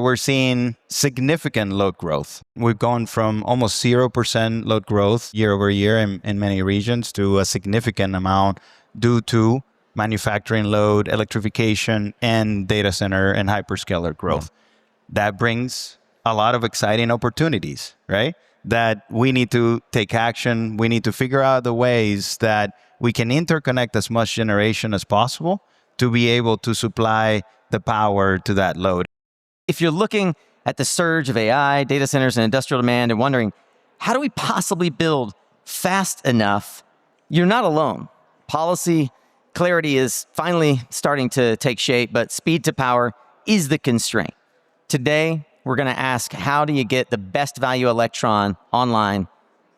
we're seeing significant load growth. We've gone from almost 0% load growth year over year in many regions to a significant amount due to manufacturing load, electrification, and data center and hyperscaler growth. That brings a lot of exciting opportunities, right? That we need to take action. We need to figure out the ways that we can interconnect as much generation as possible to be able to supply the power to that load. If you're looking at the surge of AI, data centers, and industrial demand and wondering, how do we possibly build fast enough? You're not alone. Policy clarity is finally starting to take shape, but speed to power is the constraint. Today, we're going to ask, how do you get the best value Electron online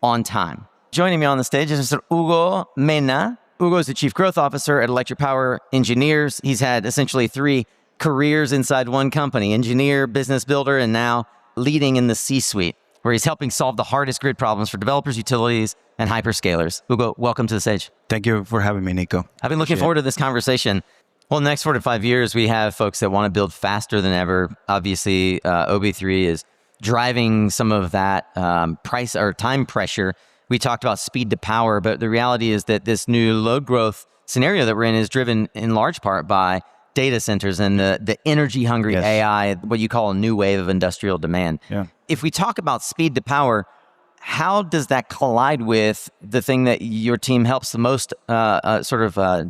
on time? Joining me on the stage is Mr. Hugo Mena. Hugo is the Chief Growth Officer at Electric Power Engineers. He's had essentially 3 careers inside one company: engineer, business builder, and now leading in the C-suite, where he's helping solve the hardest grid problems for developers, utilities, and hyperscalers. Hugo, welcome to the stage. Thank you for having me, Nico. I've been looking forward to this conversation. Well, in the next 4 to 5 years, we have folks that want to build faster than ever. Obviously, OB3 is driving some of that price or time pressure. We talked about speed to power, but the reality is that this new load growth scenario that we're in is driven in large part by data centers and the energy-hungry AI, what you call a new wave of industrial demand. Yeah. If we talk about speed to power, how does that collide with the thing that your team helps the most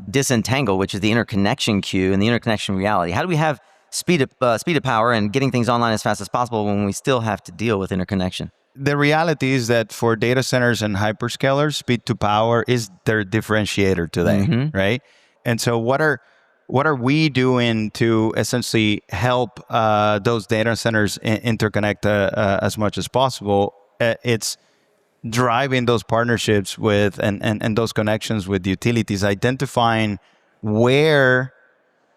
disentangle, which is the interconnection queue and the interconnection reality? How do we have speed to power and getting things online as fast as possible when we still have to deal with interconnection? The reality is that for data centers and hyperscalers, speed to power is their differentiator today, right? And so what are we doing to essentially help those data centers interconnect as much as possible? It's driving those partnerships with and those connections with utilities, identifying where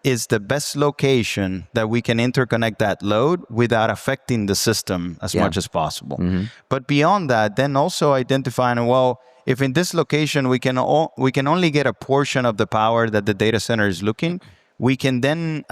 is the best location that we can interconnect that load without affecting the system as much as possible. But beyond that, then also identifying, well, if in this location we can only get a portion of the power that the data center is looking, we can then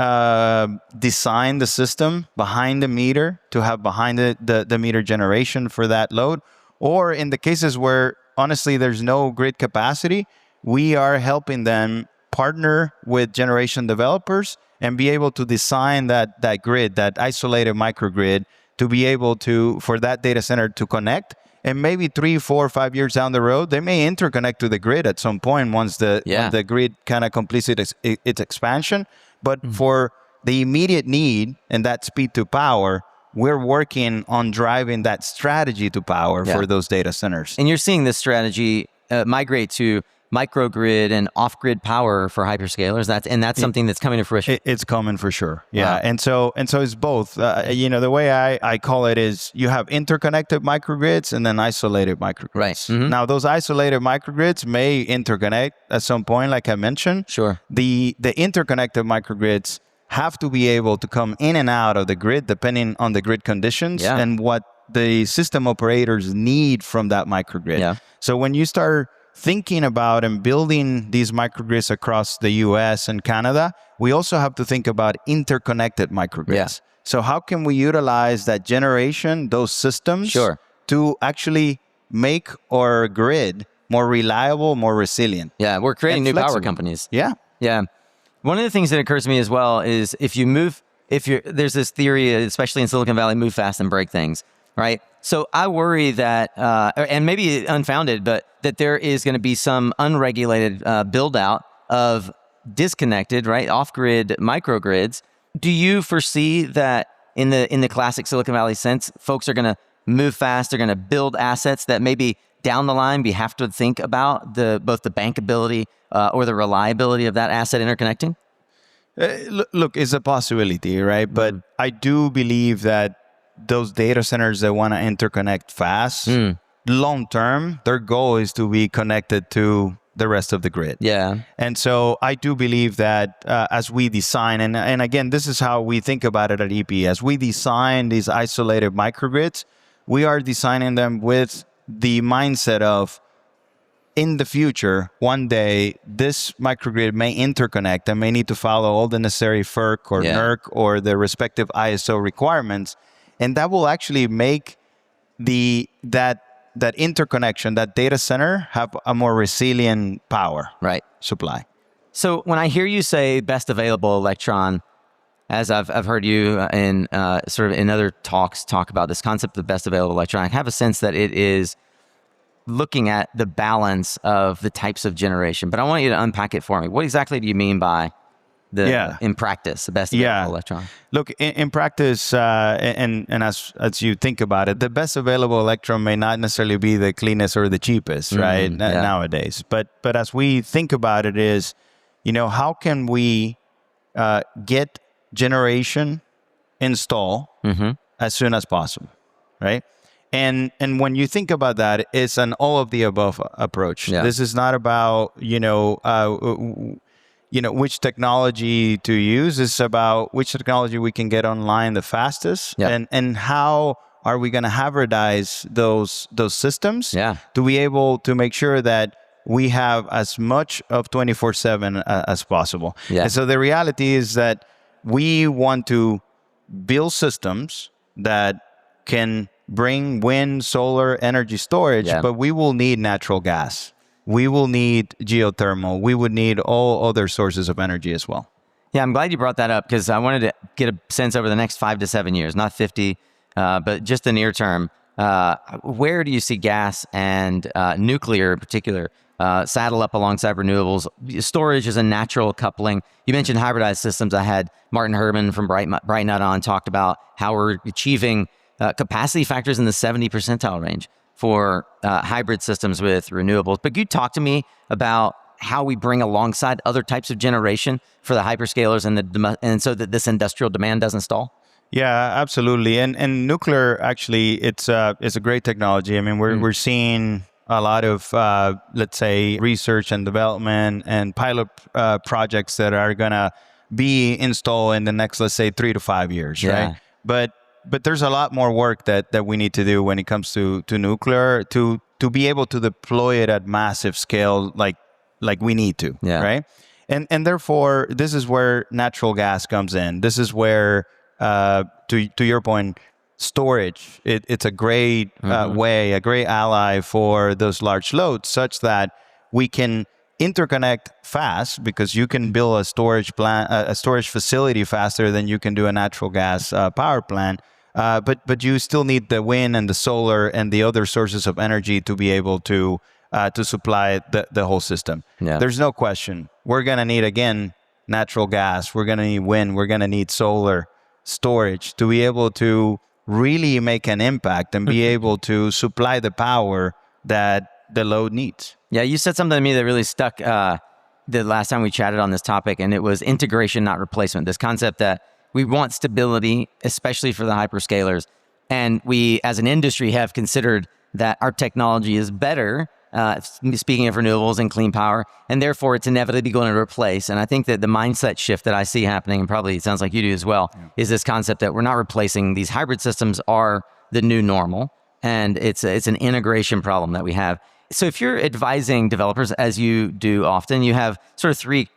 design the system behind the meter to have behind the meter generation for that load. Or in the cases where honestly there's no grid capacity, we are helping them partner with generation developers and be able to design that grid, that isolated microgrid, to be able to, for that data center to connect. And maybe 3, 4, 5 years down the road, they may interconnect to the grid at some point once the grid kind of completes its expansion. But for the immediate need and that speed to power, we're working on driving that strategy to power for those data centers. And you're seeing this strategy migrate to microgrid and off-grid power for hyperscalers. That's something that's coming to fruition. It's coming for sure. Yeah. Wow. And so it's both. The way I call it is you have interconnected microgrids and then isolated microgrids. Right. Now those isolated microgrids may interconnect at some point, like I mentioned. Sure. The interconnected microgrids have to be able to come in and out of the grid depending on the grid conditions and what the system operators need from that microgrid. Yeah. So when you start thinking about and building these microgrids across the US and Canada, we also have to think about interconnected microgrids. Yeah. So how can we utilize that generation, those systems, to actually make our grid more reliable, more resilient? Yeah, we're creating new power companies. Yeah. Yeah. One of the things that occurs to me as well is there's this theory, especially in Silicon Valley, move fast and break things, right? So I worry that, and maybe unfounded, but that there is going to be some unregulated build out of disconnected, right, off-grid microgrids. Do you foresee that in the classic Silicon Valley sense, folks are going to move fast, they're going to build assets that maybe down the line we have to think about both the bankability or the reliability of that asset interconnecting? Look, it's a possibility, right? But I do believe that those data centers that want to interconnect fast, long term, their goal is to be connected to the rest of the grid. Yeah. And so I do believe that as we design, and again, this is how we think about it at EP, as we design these isolated microgrids, we are designing them with the mindset of in the future, one day, this microgrid may interconnect and may need to follow all the necessary FERC or NERC or the respective ISO requirements. And that will actually make that interconnection, that data center, have a more resilient power supply. So when I hear you say best available electron, as I've heard you in sort of in other talks talk about this concept of best available electron, I have a sense that it is looking at the balance of the types of generation. But I want you to unpack it for me. What exactly do you mean by in practice, the best available electron? Look, in practice, and as you think about it, the best available electron may not necessarily be the cleanest or the cheapest, right? Nowadays. But as we think about it is, how can we get generation installed as soon as possible, right? And when you think about that, it's an all of the above approach. This is not about which technology to use. It's about which technology we can get online the fastest, and how are we going to hybridize those systems to be able to make sure that we have as much of 24/7 as possible. And so the reality is that we want to build systems that can bring wind, solar, energy storage, but we will need natural gas. We will need geothermal. We would need all other sources of energy as well. Yeah, I'm glad you brought that up because I wanted to get a sense over the next 5 to 7 years, not 50, but just the near term. Where do you see gas and nuclear in particular saddle up alongside renewables? Storage is a natural coupling. You mentioned hybridized systems. I had Martin Herman from Bright on talked about how we're achieving capacity factors in the 70 percentile range for hybrid systems with renewables. But you talk to me about how we bring alongside other types of generation for the hyperscalers and so that this industrial demand doesn't stall? Yeah, absolutely. And nuclear, actually, it's a great technology. I mean, we're seeing a lot of, let's say, research and development and pilot projects that are going to be installed in the next, let's say, 3 to 5 years, right? But there's a lot more work that we need to do when it comes to nuclear to be able to deploy it at massive scale like we need to, right? And therefore, this is where natural gas comes in. This is where, to your point, storage, it's a great way, a great ally for those large loads, such that we can interconnect fast, because you can build a storage plant, a storage facility faster than you can do a natural gas power plant. But you still need the wind and the solar and the other sources of energy to be able to supply the whole system. There's no question. We're going to need, again, natural gas. We're going to need wind. We're going to need solar storage to be able to really make an impact and be able to supply the power that the load needs. Yeah, you said something to me that really stuck the last time we chatted on this topic, and it was integration, not replacement. This concept that we want stability, especially for the hyperscalers. And we, as an industry, have considered that our technology is better, speaking of renewables and clean power, and therefore it's inevitably going to replace. And I think that the mindset shift that I see happening, and probably it sounds like you do as well, is this concept that we're not replacing. These hybrid systems are the new normal, and it's an integration problem that we have. So if you're advising developers, as you do often, you have sort of 3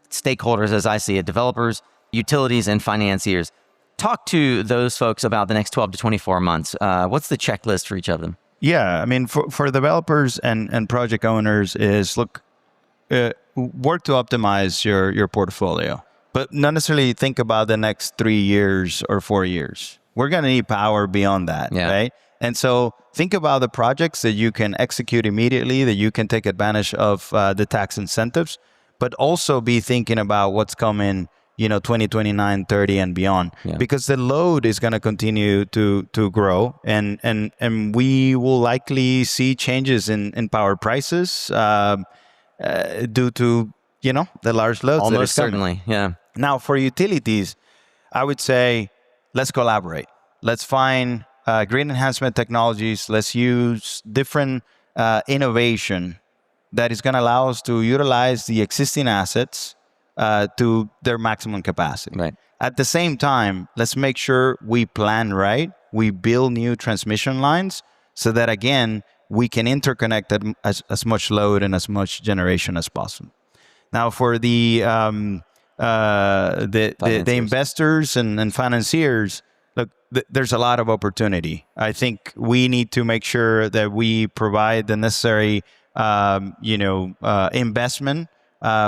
stakeholders, as I see it: developers, utilities, and financiers. Talk to those folks about the next 12 to 24 months. What's the checklist for each of them? Yeah, I mean, for developers and project owners is, look, work to optimize your portfolio, but not necessarily think about the next 3 years or 4 years. We're going to need power beyond that, right? And so think about the projects that you can execute immediately, that you can take advantage of the tax incentives, but also be thinking about what's coming 2029, 30 and beyond, because the load is going to continue to grow, and we will likely see changes in power prices due to, the large loads. Almost certainly, yeah. Now, for utilities, I would say, let's collaborate. Let's find grid enhancement technologies. Let's use different innovation that is going to allow us to utilize the existing assets to their maximum capacity. Right. At the same time, let's make sure we plan right. We build new transmission lines so that, again, we can interconnect as much load and as much generation as possible. Now, for the investors and financiers, look, there's a lot of opportunity. I think we need to make sure that we provide the necessary, investment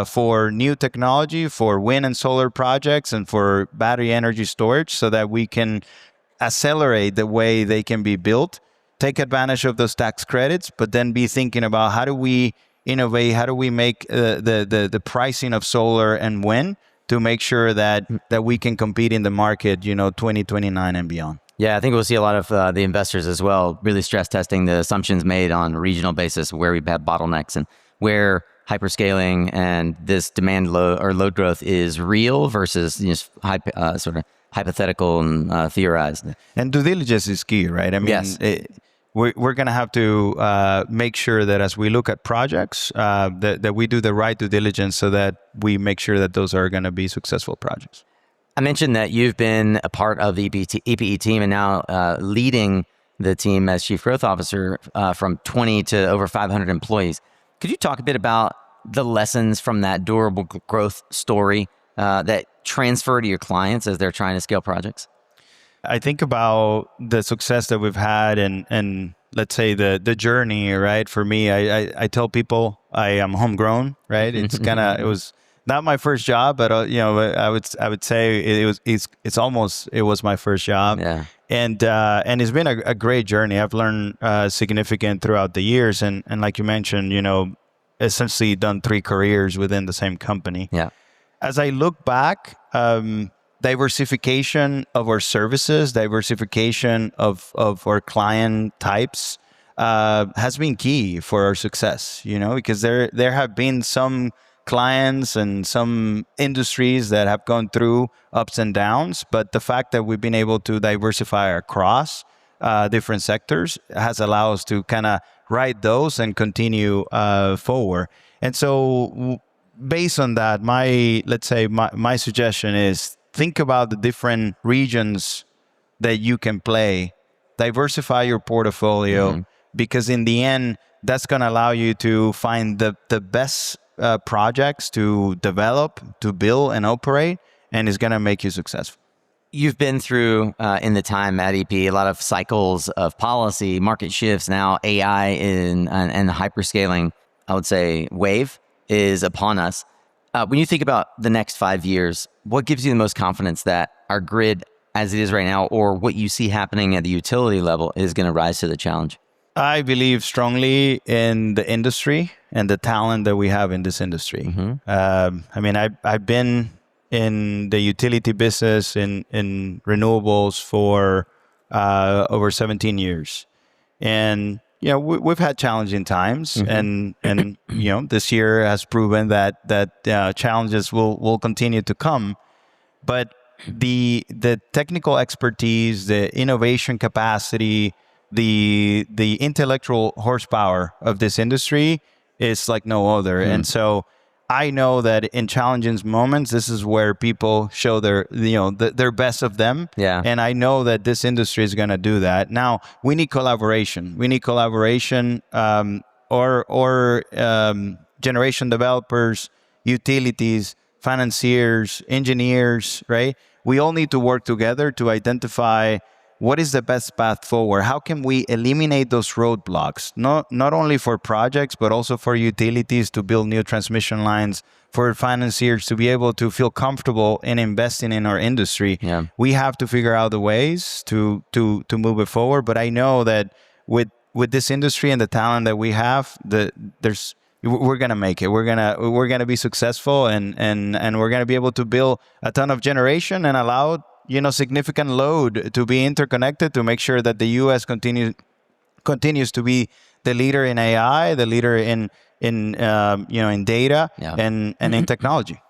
for new technology, for wind and solar projects, and for battery energy storage, so that we can accelerate the way they can be built, take advantage of those tax credits, but then be thinking about how do we innovate, how do we make the pricing of solar and wind to make sure that we can compete in the market, 2029 and beyond. Yeah, I think we'll see a lot of the investors as well really stress testing the assumptions made on a regional basis where we have bottlenecks and where hyperscaling and this demand load growth is real versus sort of hypothetical and theorized. And due diligence is key, right? I mean, yes. We're going to have to make sure that as we look at projects, that we do the right due diligence so that we make sure that those are going to be successful projects. I mentioned that you've been a part of the EPE team and now leading the team as Chief Growth Officer from 20 to over 500 employees. Could you talk a bit about the lessons from that durable growth story that transfer to your clients as they're trying to scale projects? I think about the success that we've had and let's say the journey, right? For me, I tell people I am homegrown, right? It's it was not my first job, but I would say it was my first job. Yeah. And it's been a great journey. I've learned significant throughout the years, and like you mentioned, essentially done 3 careers within the same company. Yeah. As I look back, diversification of our services, diversification of our client types has been key for our success, because there have been some clients and some industries that have gone through ups and downs, but the fact that we've been able to diversify across different sectors has allowed us to kind of ride those and continue forward. And so based on that, my suggestion is think about the different regions that you can play, diversify your portfolio, because in the end, that's going to allow you to find the best projects to develop, to build and operate, and it's going to make you successful. You've been through, in the time at EP, a lot of cycles of policy, market shifts. Now AI and the hyperscaling, I would say, wave is upon us. When you think about the next 5 years, what gives you the most confidence that our grid as it is right now, or what you see happening at the utility level, is going to rise to the challenge? I believe strongly in the industry and the talent that we have in this industry. I've been in the utility business in renewables for over 17 years. And we've had challenging times, and this year has proven that challenges will continue to come. But the technical expertise, the innovation capacity, the intellectual horsepower of this industry is like no other. And so I know that in challenging moments, this is where people show their best of them. Yeah. And I know that this industry is going to do that. Now, we need collaboration. We need collaboration, or generation developers, utilities, financiers, engineers, right? We all need to work together to identify what is the best path forward. How can we eliminate those roadblocks, not only for projects, but also for utilities to build new transmission lines, for financiers to be able to feel comfortable in investing in our industry. Yeah. We have to figure out the ways to move it forward. But I know that with this industry and the talent that we have, we're gonna make it. We're gonna be successful, and we're gonna be able to build a ton of generation and allow significant load to be interconnected to make sure that the U.S. continues to be the leader in AI, the leader in data, and in technology.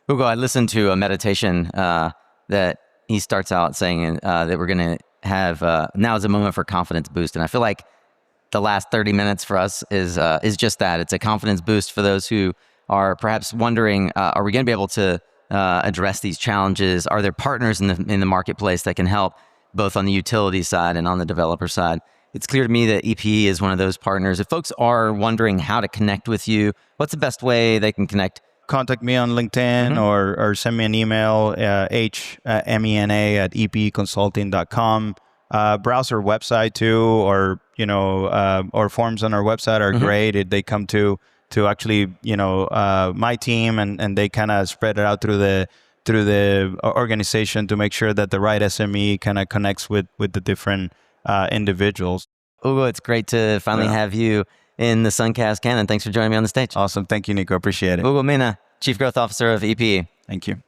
Hugo, I listened to a meditation that he starts out saying that we're going to have now is a moment for confidence boost, and I feel like the last 30 minutes for us is just that. It's a confidence boost for those who are perhaps wondering, are we going to be able to address these challenges? Are there partners in the marketplace that can help both on the utility side and on the developer side? it's clear to me that EPE is one of those partners. If folks are wondering how to connect with you, what's the best way they can connect? Contact me on LinkedIn or send me an email, hmena@epeconsulting.com. Browse our website too, or or forms on our website are great. They come to actually my team, and they kind of spread it out through the organization to make sure that the right SME kind of connects with the different individuals. Hugo, it's great to finally have you in the SunCast canon. Thanks for joining me on the stage. Awesome. Thank you, Nico. Appreciate it. Hugo Mena, Chief Growth Officer of EPE. Thank you.